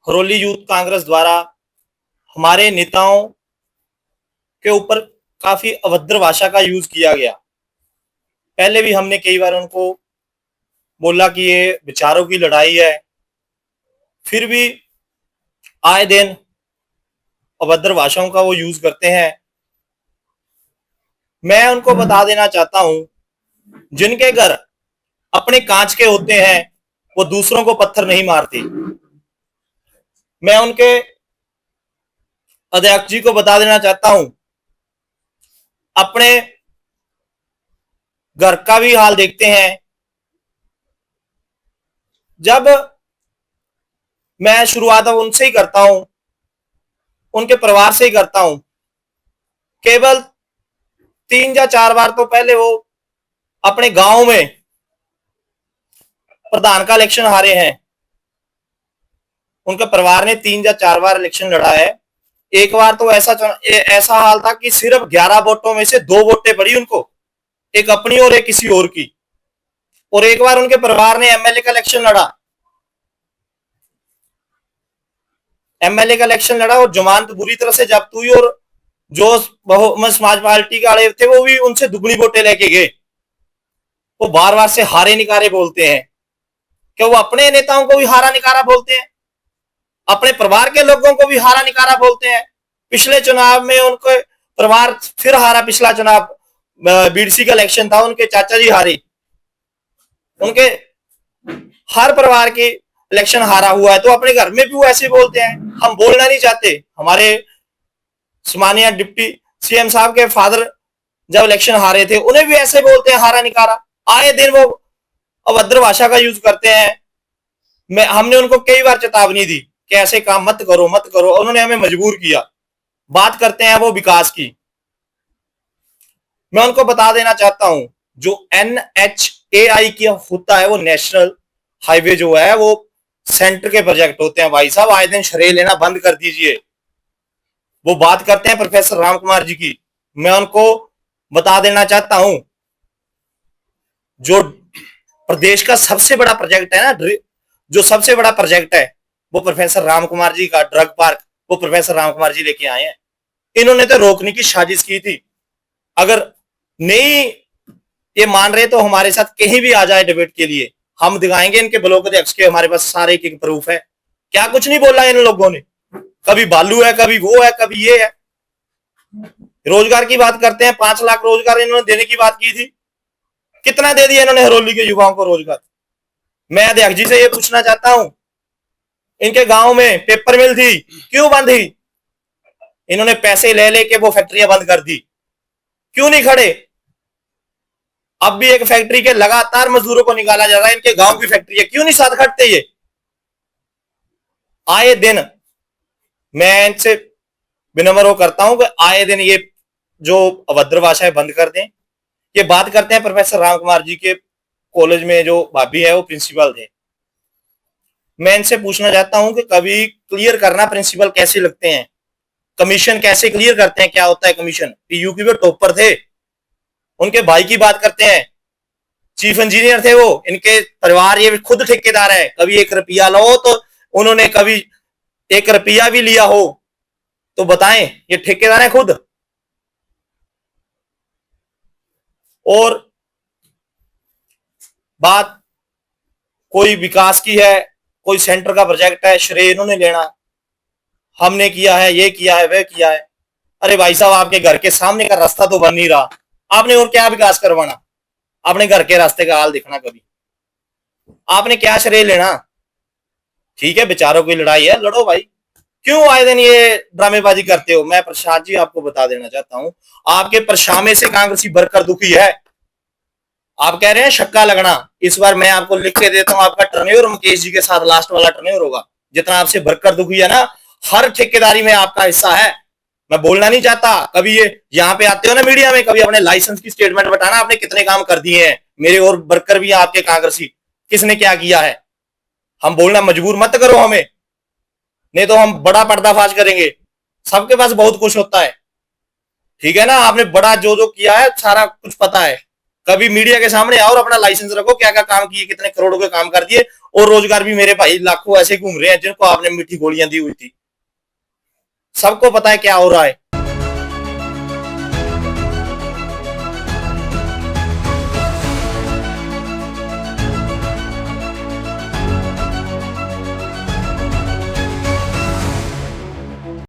Haroli youth Congress द्वारा हमारे नेताओं के ऊपर काफी अभद्र भाषा का यूज किया गया। पहले भी हमने कई बार उनको बोला कि ये विचारों की लड़ाई है, फिर भी आए दिन अभद्र भाषाओं का वो यूज करते हैं। मैं उनको बता देना चाहता हूं, जिनके घर अपने कांच के होते हैं वो दूसरों को पत्थर नहीं मारते। मैं उनके अध्यक्ष जी को बता देना चाहता हूं, अपने घर का भी हाल देखते हैं। जब मैं शुरुआत उनसे ही करता हूं, उनके परिवार से ही करता हूं। केवल 3 या 4 बार तो पहले वो अपने गांव में प्रधान का इलेक्शन हारे हैं। उनके परिवार ने 3 या 4 बार इलेक्शन लड़ा है। एक बार तो ऐसा हाल था कि सिर्फ 11 वोटों में से 2 वोटें पड़ी उनको, एक अपनी और एक किसी और की। और एक बार उनके परिवार ने एमएलए का इलेक्शन लड़ा, और जमानत बुरी तरह से जब्त हुई, और जो समाज पार्टी के आड़े थे वो भी उनसे दुगनी वोटें लेके गए। वो बार बार से हारे निकारे बोलते हैं। क्या वो अपने नेताओं को भी हारा निकारा बोलते हैं? अपने परिवार के लोगों को भी हारा निकारा बोलते हैं? पिछले चुनाव में उनके परिवार फिर हारा। पिछला चुनाव बीडीसी का इलेक्शन था, उनके चाचा जी हारे। उनके हर परिवार के इलेक्शन हारा हुआ है, तो अपने घर में भी वो ऐसे बोलते हैं। हम बोलना नहीं चाहते। हमारे माननीय डिप्टी सीएम साहब के फादर जब इलेक्शन हारे थे, उन्हें भी ऐसे बोलते हैं, हारा निकारा। आए दिन वो अभद्र भाषा का यूज करते हैं। हमने उनको कई बार चेतावनी दी कि ऐसे काम मत करो मत करो, उन्होंने हमें मजबूर किया। बात करते हैं वो विकास की। मैं उनको बता देना चाहता हूं, जो NHAI की होता है, वो नेशनल हाईवे जो है, वो सेंटर के प्रोजेक्ट होते हैं। भाई साहब, आए दिन श्रेय लेना बंद कर दीजिए। वो बात करते हैं प्रोफेसर राम कुमार जी की। मैं उनको बता देना चाहता हूं, जो प्रदेश का सबसे बड़ा प्रोजेक्ट है ना, जो सबसे बड़ा प्रोजेक्ट है, वो प्रोफेसर राम कुमार जी का ड्रग पार्क, वो प्रोफेसर राम कुमार जी लेके आए हैं। इन्होंने तो रोकने की साजिश की थी। अगर नहीं ये मान रहे तो हमारे साथ कहीं भी आ जाए डिबेट के लिए, हम दिखाएंगे इनके ब्लॉक अध्यक्ष के, हमारे पास सारे के प्रूफ है। क्या कुछ नहीं बोला इन लोगों ने। कभी बालू है, कभी वो है, कभी ये है। रोजगार की बात करते हैं, 5 लाख रोजगार इन्होंने देने की बात की थी। कितना दे दिया इन्होंने हरोली के युवाओं को रोजगार? मैं अध्यक्ष जी से ये पूछना चाहता हूं, इनके गांव में पेपर मिल थी, क्यों बंद थी? इन्होंने पैसे ले लेके वो फैक्ट्रियां बंद कर दी, क्यों नहीं खड़े? अब भी एक फैक्ट्री के लगातार मजदूरों को निकाला जा रहा है। इनके गांव की फैक्ट्री है, क्यों नहीं साथ खड़ते? ये आए दिन मैं इनसे विनम्र करता हूं कि आए दिन ये जो अभद्र भाषा है बंद कर दें। ये बात करते हैं प्रोफेसर राम कुमार जी के कॉलेज में जो भाभी है वो प्रिंसिपल थे। मैं इनसे पूछना चाहता हूं कि कभी क्लियर करना प्रिंसिपल कैसे लगते हैं, कमीशन कैसे क्लियर करते हैं, क्या होता है कमीशन? पीयू की वो टॉपर थे। उनके भाई की बात करते हैं, चीफ इंजीनियर थे वो। इनके परिवार ये खुद ठेकेदार है। कभी 1 रुपया लो तो उन्होंने कभी 1 रुपया भी लिया हो तो बताएं, ये ठेकेदार है खुद। और बात कोई विकास की है, कोई सेंटर का प्रोजेक्ट है, श्रेय इन्होंने लेना, हमने किया है, ये किया है, वह किया है। अरे भाई साहब, आपके घर के सामने का रास्ता तो बन नहीं रहा, आपने और क्या विकास करवाना? अपने घर के रास्ते का हाल देखना। कभी आपने क्या श्रेय लेना? ठीक है, विचारों की लड़ाई है, लड़ो भाई। क्यों आए दिन ये ड्रामेबाजी करते हो? मैं प्रसाद जी आपको बता देना चाहता हूं, आपके परछामे से कांग्रेसी भरकर दुखी है। आप कह रहे हैं छक्का लगना, इस बार मैं आपको लिख के देता हूं, आपका टर्नओवर मुकेश जी के साथ लास्ट वाला टर्नओवर होगा। जितना आपसे भरकर दुखी है ना, हर ठेकेदारी में आपका हिस्सा है। मैं बोलना नहीं चाहता। कभी ये यहाँ पे आते हो ना मीडिया में, कभी अपने लाइसेंस की स्टेटमेंट बताना, आपने कितने काम कर दिए हैं। मेरे और वर्कर भी हैं आपके कांग्रेसी, किसने क्या किया है। हम बोलना मजबूर मत करो हमें, नहीं तो हम बड़ा पर्दाफाश करेंगे। सबके पास बहुत कुछ होता है, ठीक है ना। आपने बड़ा जो जो किया है सारा कुछ पता है। कभी मीडिया के सामने आओ और अपना लाइसेंस रखो, क्या क्या काम किए, कितने करोड़ों के काम कर दिए, और रोजगार भी मेरे भाई लाखों ऐसे घूम रहे हैं जिनको आपने मीठी गोलियां दी हुई थी। सबको पता है क्या हो रहा है।